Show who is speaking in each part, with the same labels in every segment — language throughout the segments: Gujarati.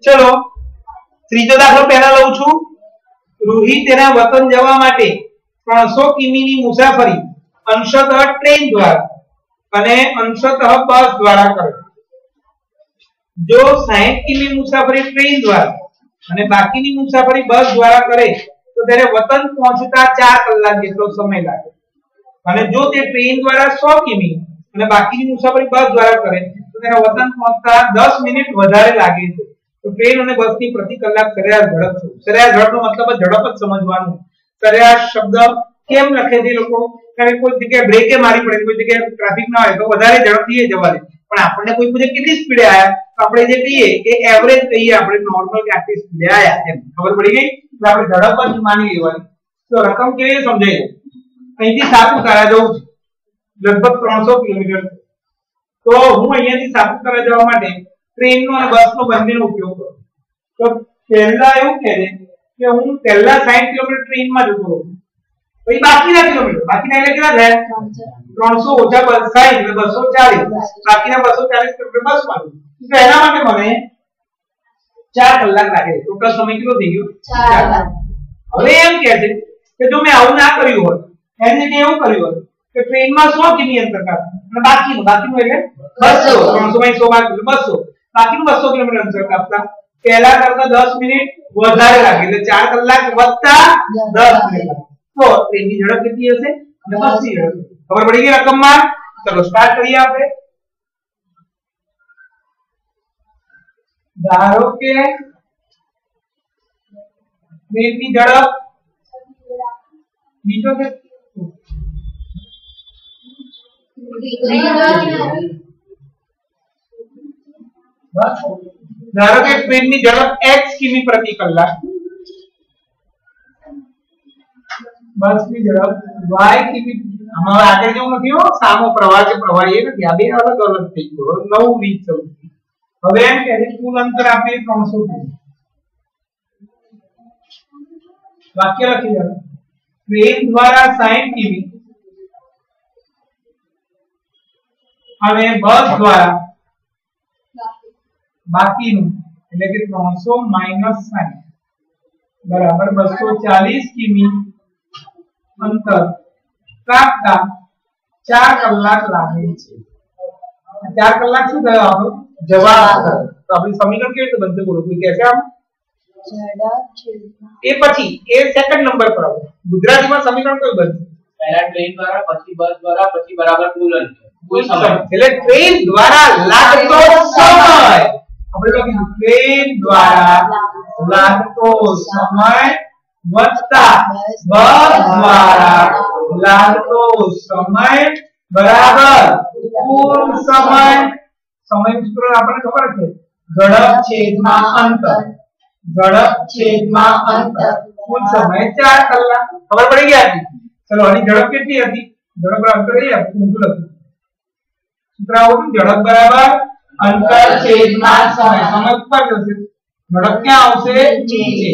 Speaker 1: चलो ત્રીજો દાખલો પહેલા લઉં છું। રૂહી તેના વતન જવા માટે 300 કિમીની મુસાફરી અંશતઃ ટ્રેન દ્વારા અને અંશતઃ બસ દ્વારા કરે। જો 60 કિમી મુસાફરી ટ્રેન દ્વારા અને બાકીની મુસાફરી બસ દ્વારા કરે તો તેને વતન પહોંચતા 4 કલાક જેટલો સમય લાગે। અને જો તે ટ્રેન દ્વારા 100 કિમી અને બાકીની મુસાફરી બસ દ્વારા કરે તો તેને વતન પહોંચતા 10 મિનિટ વધારે લાગે છે। तो ट्रेन और बस की प्रति कलाक सरेराश झड़प छे। सरेराश झड़प नो मतलब झड़प ज समझवानुं। सरेराश शब्द केम लखे छे लोको कारण कोई जग्याए ब्रेके मारी पड़े कोई जग्याए ट्राफिक ना होय तो વધારે ઝડપથી જવા દે પણ આપણને કોઈ પૂછે કેટલી સ્પીડે આયા તો આપણે જે કહીએ કે એવરેજ કહીએ આપણે નોર્મલ કે આટલી સ્પીડે આયા એમ ખબર પડી ગઈ એટલે આપણે ઝડપ જ માની લેવાની। તો રકમ કેવી સમજાય અહીંથી સાપુતારા જવું છે લગભગ 300 કિલોમીટર તો હું અહીંયાથી સાપુતારા જવા માટે ट्रेन नो અને બસ નો બંનેનો ઉપયોગ કરો તો પહેલા એવું કહે કે હું પહેલા 60 કિલોમીટર ટ્રેન માં જતો રહું પછી બાકીના કિલોમીટર બાકીના એટલે કેટલા થાય 300 ઓછા 60 એટલે 240 બાકીના 240 કિલોમીટર બસ માં તો એના માટે મને 4 કલાક લાગે ટોટલ સમય કેટલો થઈ ગયો 4 કલાક। હવે એમ કહે છે કે જો મેં આવું ના કર્યું હોત એને કે એવું કર્યું હોત કે ટ્રેન માં 100 કિમી અંતર કાપો અને બાકીનું એટલે 200 300 માં 100 બાકી 200 बाकी 200 किलोमीटर अंतर कापता पहला करता 10 मिनिट વધારે લાગે એટલે 4 કલાક વત્તા 10 મિનિટ તો ટ્રેનની ઝડપ કેટલી હશે અને બસની ઝડપ ખબર પડી ગઈ રકમમાં। ચલો સ્ટાર્ટ કરીએ આપણે। ધારો કે ટ્રેનની ઝડપ બીજો છે धारो के ट्रेन की झड़प x किमी प्रति कलाक बस की झड़प y किमी हमारा आगे जो નથી હો સામો પ્રવાહ કે પ્રવાહી એ નથી આ બે અલગ અલગ થઈ ગયો 9 20 14 હવે એમ કે કુલ અંતર આપે 300 કિમી વાક્ય લખી દો ટ્રેન દ્વારા 60 કિમી અને બસ દ્વારા બાકીનું એટલે કે 300 માઈનસ 60 બરાબર 240 કિમી અંતર કાપતા 4 કલાક લાગે છે। 4 કલાક શું થયો આપણો જવાબ થયો। તો આપણી સમીકરણ કેવી રીતે બનશે બોલો કોઈ કહેશે આમ એ પછી એ સેકન્ડ નંબર પર આવે ગુજરાતીમાં સમીકરણ કયું બનશે પહેલા ટ્રેન દ્વારા પછી બસ દ્વારા પછી બરાબર કુલ સમય એટલે ટ્રેન દ્વારા લાગતો સમય આપણે લખીશું ટ્રેન દ્વારા લાગતો સમય વત્તા બસ દ્વારા લાગતો સમય બરાબર કુલ સમય। સમય સૂત્ર આપણને ખબર છે ઝડપ છેદમાં અંતર ઝડપ છેદમાં અંતર કુલ સમય 4 કલાક ખબર પડી ગઈ હતી। ચલો આની ઝડપ કેટલી હતી ઝડપ બરાબર એ આપણું લખ્યું સૂત્ર આવું ઝડપ બરાબર अंतर छेदમાં समय समय ઉપર જશે ઝડપ ક્યાં આવશે નીચે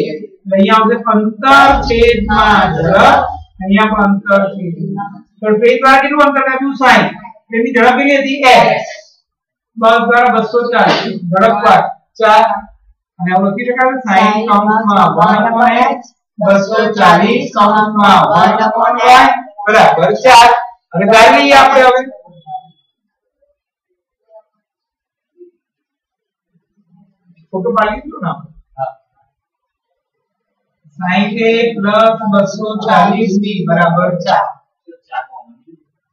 Speaker 1: અહીંયા આવશે અંતર છેદમાં ઝડપ અહીંયા પણ અંતર છેદમાં તો ટ્રેન દ્વારા કેટલું અંતર કાપ્યું 60 ટ્રેનની ઝડપ કેટલી હતી x બસ દ્વારા 240 ઝડપ પર 4 અને આ લખી શકાય 60 કૌંસમાં 1/x 240 કૌંસમાં 1/y બરાબર 4 અને ગાળી લઈએ આપણે હવે फोटो पाली दो ना 60 प्लस 240 b बराबर 4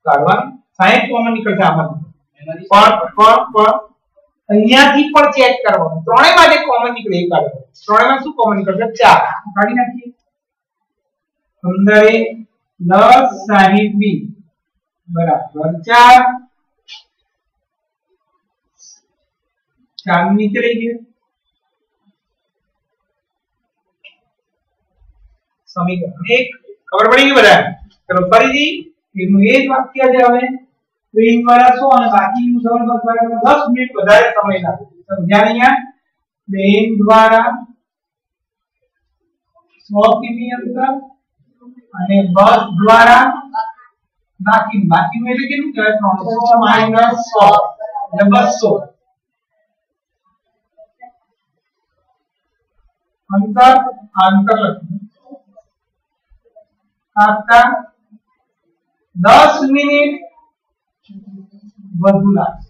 Speaker 1: કાઢવાનું 60 કોમન નીકળશે આમાંથી પણ અહીંયાથી પણ ચેક કરવાનું ત્રણેય માટે કોમન નીકળે એ કાઢો ત્રણેયમાં શું કોમન નીકળશે 4 કાઢી નાખીએ 15 પ્લસ 60 b બરાબર 4 4 નીચે લઈ ગયો समीकरण 1 खबर पड़ी गई बराबर चलो फरीदी એનું એ જ વાક્ય છે હવે ટ્રેન દ્વારા 100 અને બાકીનું સમય બસ દ્વારા 10 મિનિટ વધારે સમય લાગે સમજ્યા અહીંયા ટ્રેન દ્વારા 100 કિમી અંતર અને બસ દ્વારા બાકીનું એટલે કેટલું કહેવાય 300 - 100 એટલે 200 अंतर अंतर लखीए आपका 10 मिनिट વધુ લાગશે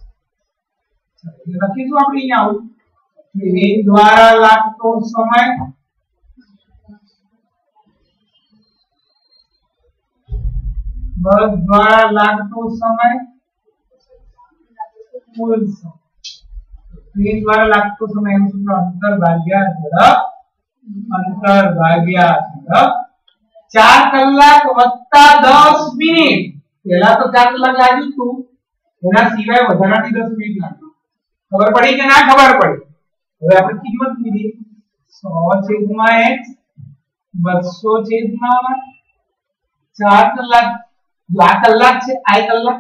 Speaker 1: લખીશું આપણે અહીંયા આવું ટ્રેન દ્વારા લાગતો સમય बस द्वारा लागतो समय कुल समय ट्रेन द्वारा लागतो समय सूत्र अंतर भाग्या झड़प अंतर भाग्या झड़प 4 કલાક વત્તા 10 મિનિટ પહેલા તો 4 કલાક લાગ્યું તું એના સિવાય વધારાની 10 મિનિટ લાગી ખબર પડી કે ના ખબર પડી હવે આપણે કિંમત લીધી 100 છેદમાં x 200 છેદમાં 4 કલાક આ કલાક છે આ કલાક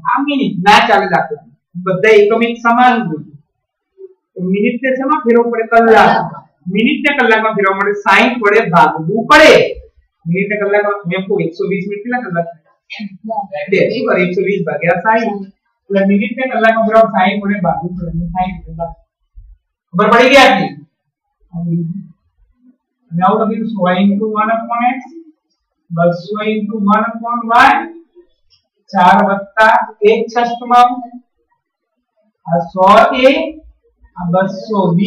Speaker 1: આ મિનિટ ના ચાલે દાખલા બધા એકમ એક સમાન હોય તો મિનિટ ને શેમાં ફેરવવું પડે કલાક મિનિટ ને કલાકમાં ફેરવવા માટે 60 વડે ભાગવું પડે મિનિટ ને કલાકમાં મેં કો 120 મિનિટ કેટલા કલાક બે શું કરે 120 ભાગ્યા 60 એટલે મિનિટ ને કલાકમાં ફેરવવા 60 વડે ભાગવું પડે 60 કલાક ખબર પડી ગઈ આટલી અને આવું લખ્યું 100 * 1/x 200 into 1/y 4 વત્તા 1 છઠ્ઠમાં આ 100a આ 200b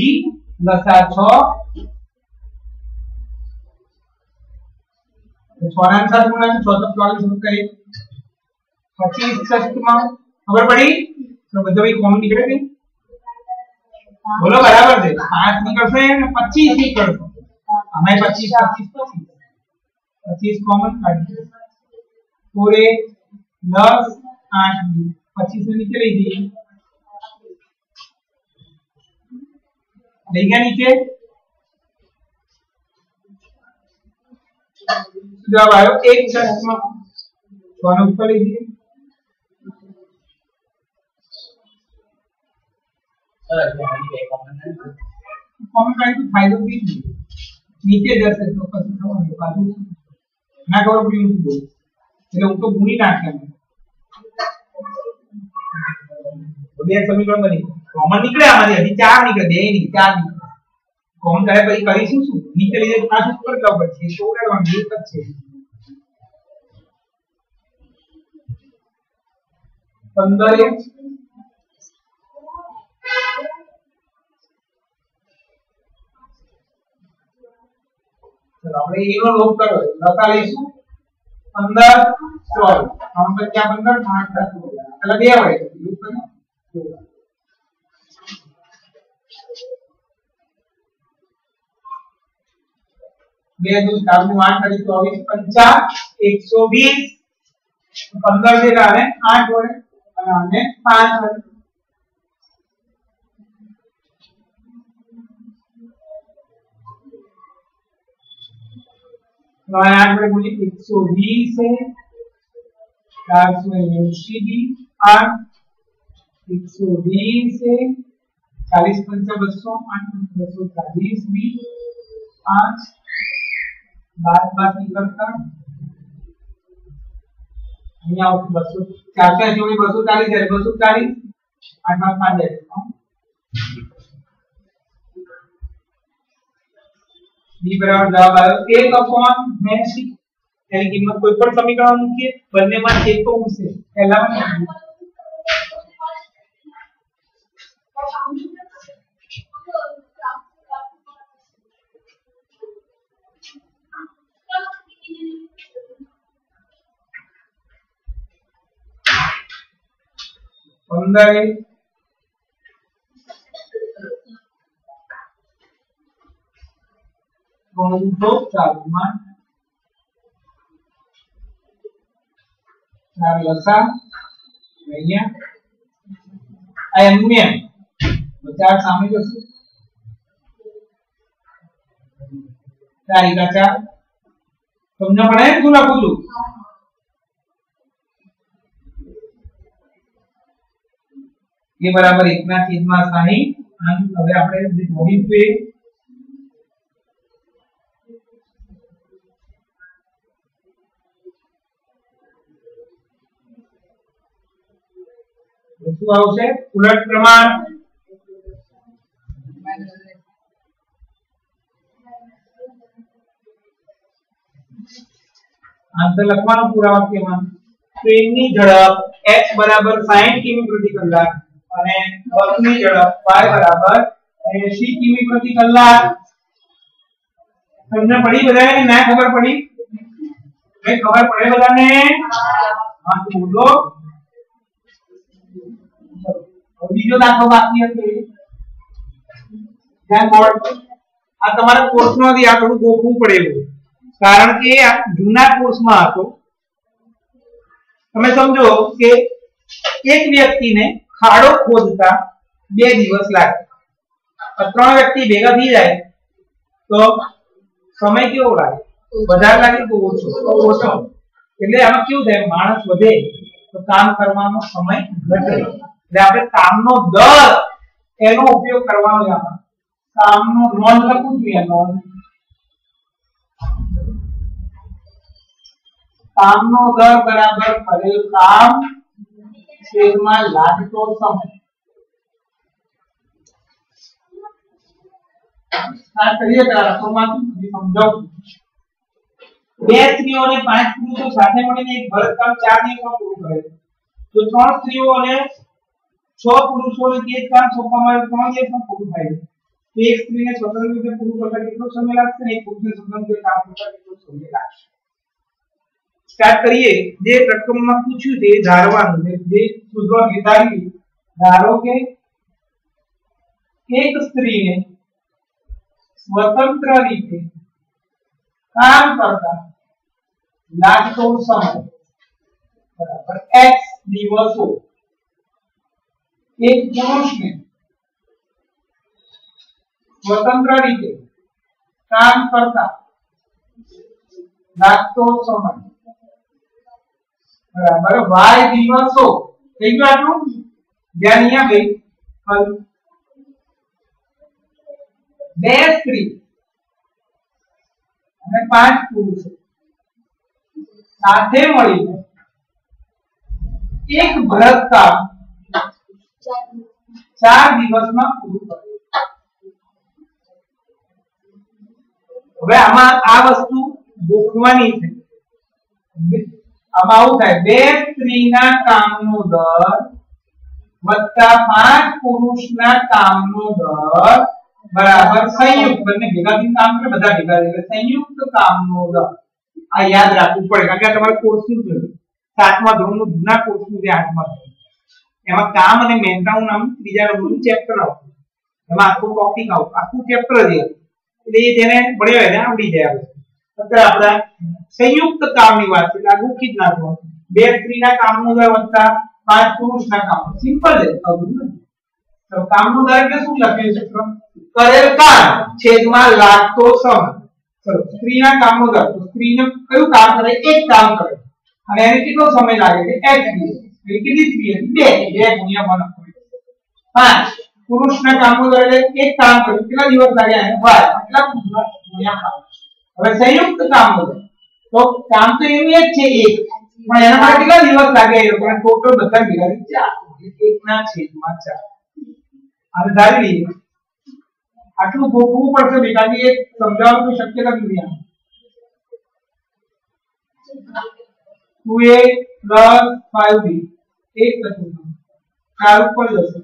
Speaker 1: પ્લસ આ 6 તો 6 ના 7 ગુણ્યા 6 તો 44 રૂપિયા 25 છઠ્ઠમાં ખબર પડી તો બધો ભાઈ કોમન નીકળે કે બોલો બરાબર છે 5 નીકળશે અને 25 નીકળશે અમે 25 25 25 कॉमन काट 4a 10 8b 25 से नीचे ले दिए ले गया नीचे जब आयो एक छठ में कौन ऊपर ले दिए कॉमन काट तो फायदा भी नीचे जैसे तो कसम बाजू ना खबर पड़ी उनको એટલે હું તો ભૂલી નાખ્યા બે સમીકરણ બની કોમન નીકળે આમાંથી હજી 4 નીકળે બે નહીં 4 નીકળે કોમન કરે પછી કરીશું શું નીચે લઈ જાય પાછું ઉપર કાવ પછી તો ઉડાડવાનું એક જ છે 15 चलो આપણે એનો લોપ કરો લખા લઈશું 15 16 हम पर क्या 15 8 10 हो गया चलो दिया भाई लोप करो बे दो 4 में 8 करी 24 50 120 15 से रहा है 8 वड़े અને 5 વડે हमारे आठ बड़े बोलिए 120 है 480 भी 8 120 है 40 पंचा 200 8 240 भी 5 बात करता यहाँ 200 480 में 240 है 240 8 में 5 जाएगा b बराबर जवाब आयो 1/80 यानी किंमत कोई पण समीकरण મૂકીએ બંનેમાં એક તો ઉસે પહેલામાં पंद्रह तो 4 मान 4 लसा અહીંયા આ એમની 4 સામે જશે 4 का 4 તમને પડે શું લખું છું ये बराबर 1 ના છેદમાં 60 અને હવે આપણે મોડી પે શું આવશે ઉલટ પ્રમાણ आंसर લખવાનો પૂરા વાક્યમાં ટ્રેનની ઝડપ x બરાબર 60 કિમી પ્રતિ કલાક અને બસની ઝડપ y બરાબર 80 કિમી પ્રતિ કલાક તમને પડી બધાને ના ખબર પડી કઈ ખબર પડે બધાને હા તો બોલો બીજો દાખલો બાકી હતો ધ્યાન બોર્ડ આ તમારા કોર્સમાંથી આ થોડું ગોખવું પડે એવું કારણ કે આ જૂના કોર્સમાં હતો તમે સમજો કે એક વ્યક્તિને ખાડો ખોદતા 2 દિવસ લાગે 3 વ્યક્તિ ભેગા થઈ જાય તો સમય કેવો લાગે વધારે લાગે તો ઓછો એટલે આમાં કેવું થાય માણસ વધે તો કામ કરવાનો સમય ઘટે એટલે આપણે કામનો દર એનો ઉપયોગ કરવાનો છે આમાં કામનો નોંધ લખવું જોઈએ નોંધ કામનો દર બરાબર કરેલ કામ છેદમાં લાગતો સમય સ્ટાર્ટ કરીએ ત્યારે રકમમાંથી સમજાવું બે સ્ત્રીઓ અને 5 પુરુષો સાથે મળીને એક ભરતકામ 4 દિવસમાં પૂરું કરે તો 3 સ્ત્રીઓ અને 6 પુરુષોને તે જ કામ સોંપવામાં આવે 3 દિવસમાં પૂરું થાય તો એક સ્ત્રીને સ્વતંત્ર રીતે પૂરું કરતા કેટલો સમય લાગશે અને એક પુરુષને સ્વતંત્ર રીતે કામ કરતા કેટલો સમય લાગશે સ્ટાર્ટ કરીએ જે રકમમાં પૂછ્યું તે ધારવાનું છે જે શોધવા વિધારી ધારો કે એક સ્ત્રીને સ્વતંત્ર રીતે કામ કરતા લાગતો સમય બરાબર x દિવસો એક પુરુષને સ્વતંત્ર રીતે કામ કરતા લાગતો સમય બરાબર y દિવસો થઈ ગયું આટલું ધ્યાન અહીંયા ગઈ બે સ્ત્રી અને 5 પુરુષો સાથે મળીને એક ભરતકામ 4 દિવસમાં પૂરું કરે હવે આમાં આ વસ્તુ ગોખવાની છે આમાં આવું થાય બે સ્ત્રીના કામનો દર વત્તા 5 પુરુષના કામનો દર બરાબર સંયુક્ત બંને ભેગા થઈને કામ કરે બધા ભેગા એટલે સંયુક્ત કામનો દર આ યાદ રાખવું પડે કારણ કે આ તમારા કોર્સનું છે 7મા ધોરણનું જૂના કોર્સનું જે 8મા ધોરણ એમાં કામ અને મહેનતાનું નામ ત્રીજા નંબરનું ચેપ્ટર આવતું એમાં આખું ટોપિક આવતું આખું ચેપ્ટર જ એટલે એ જેને ભણ્યો એને આવડી જાય અત્યારે આપણે સંયુક્ત કામની વાત છે એટલે ગોખી જ નાખવાનું બે સ્ત્રીના કામનો દર વત્તા 5 પુરુષના કામ સિમ્પલ છે અઘરું નથી તો કામનો દર એટલે શું લખેલું છે કરેલ કામ છેદમાં લાગતો સમય ચલો સ્ત્રીના કામનો દર તો સ્ત્રીને કયું કામ કરે એક કામ કરે અને એને કેટલો સમય લાગે છે x દિવસ એટલે કેટલી સ્ત્રી હતી 2 ગુણ્યા 1 5 પુરુષના કામનો દર એટલે એક કામ કરે કેટલા દિવસ લાગે એને y કેટલા ગુણ્યા 5 હવે સંયુક્ત કામનો દર તો કામ તો એનું એક છે એક પણ એના માટે કેટલા દિવસ લાગે એ લોકોને ટોટલ બધા ભેગા 4 1 ના છેદમાં 4 આ ધારી લઈએ આટલું ગોખવું પડશે બેટાજી એક સમજાવવું તો શક્ય નથી આ 2a 5b એક થતું 4 ઉપર જશે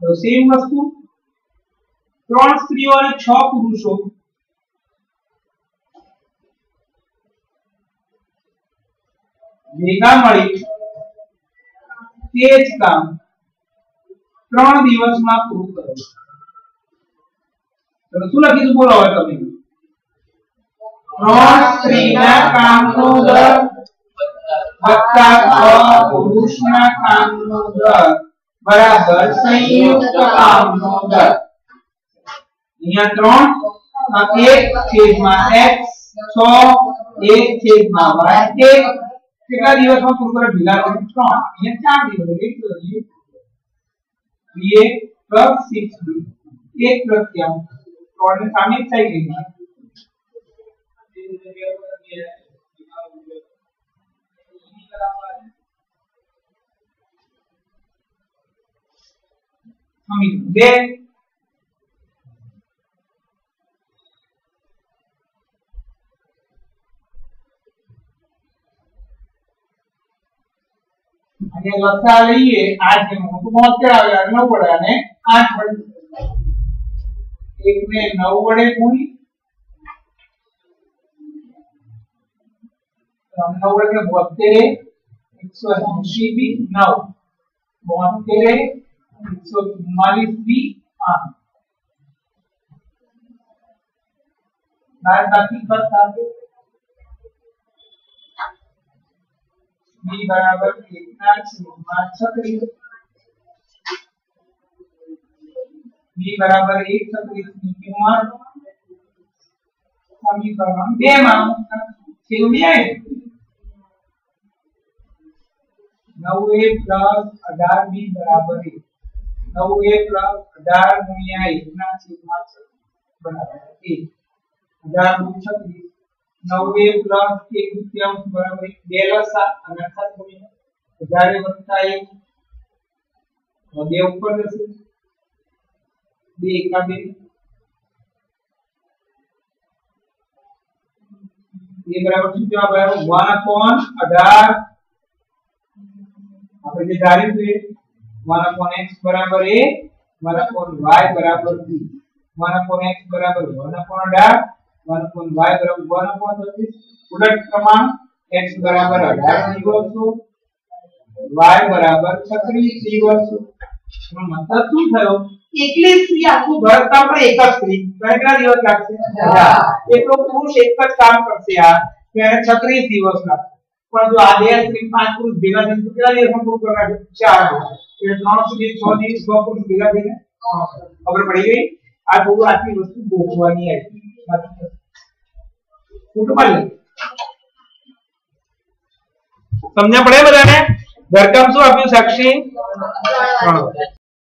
Speaker 1: તો સેમ વસ્તુ 3 સ્ત્રીઓ અને 6 પુરુષો ભેગા મળી તે જ કામ 3 દિવસમાં પૂરું કરે તો શું લખીશું બોલો હવે તમે 3 સ્ત્રીના કામનો દર વત્તા 6 પુરુષના કામનો દર બરાબર સંયુક્ત કામનો દર અહીંયા 3 1 છેદમાં x 6 1 છેદમાં y 1 કેટલા દિવસમાં પૂરું કરે ભેગા કરીને 3 અહીંયા 4 દિવસ એક લઈએ ba + 6b એક પ્રત્યાંક 3 ની સામે થઈ ગઈ બે અને લસા લઈએ 8 નો તો 72 આવે 9 વડે અને 8 વડે 1 ને 9 વડે ગુણી 9 વડે 72 180 બી 9 72 144 બી 8 बार बाकी करता है b बराबर 1 ના છેદમાં 36 b बराबर 1 36 ની કિંમત સમીકરણ 2 માં કેવી આવી 9a + 18b बराबर 1 9a + 18 ગુણ્યા 1 ના છેદમાં 6 બરાબર 1 1036 9a + 1 બરાબર 2 લસા અને 7 ગુણ્યા 18 વત્તા 1 2 ઉપર જશે 2 એકા 2 ये बराबर શું જવાબ આવ્યો 1/18 આપણે જે ધાર્યું છે 1/x બરાબર a 1/y બરાબર b 1/x બરાબર 1/18 1/y बराबर 1/36 उलट क्रमांक x बराबर 18 દિવસો y बराबर 36 દિવસો मतलब શું થયો એકલી સ્ત્રી આખું ઘર કામ કરે એક જ સ્ત્રી કેટલા દિવસ લાગશે 18 એટલો પુરુષ એક જ કામ કરશે આ તો એને 36 દિવસ લાગશે પણ જો આ બે સ્ત્રી પાંચ પુરુષ ભેગા થઈને કેટલા દિવસમાં પૂરું કરવાના 4 એટલે 3 સુધી 6 દિવસ 6 પુરુષ ભેગા થઈને ખબર પડી ગઈ આ થોડું આટલી વસ્તુ ગોખવાની આવી समझा पड़े बधाने घरकाम शू आप्યું साक्षी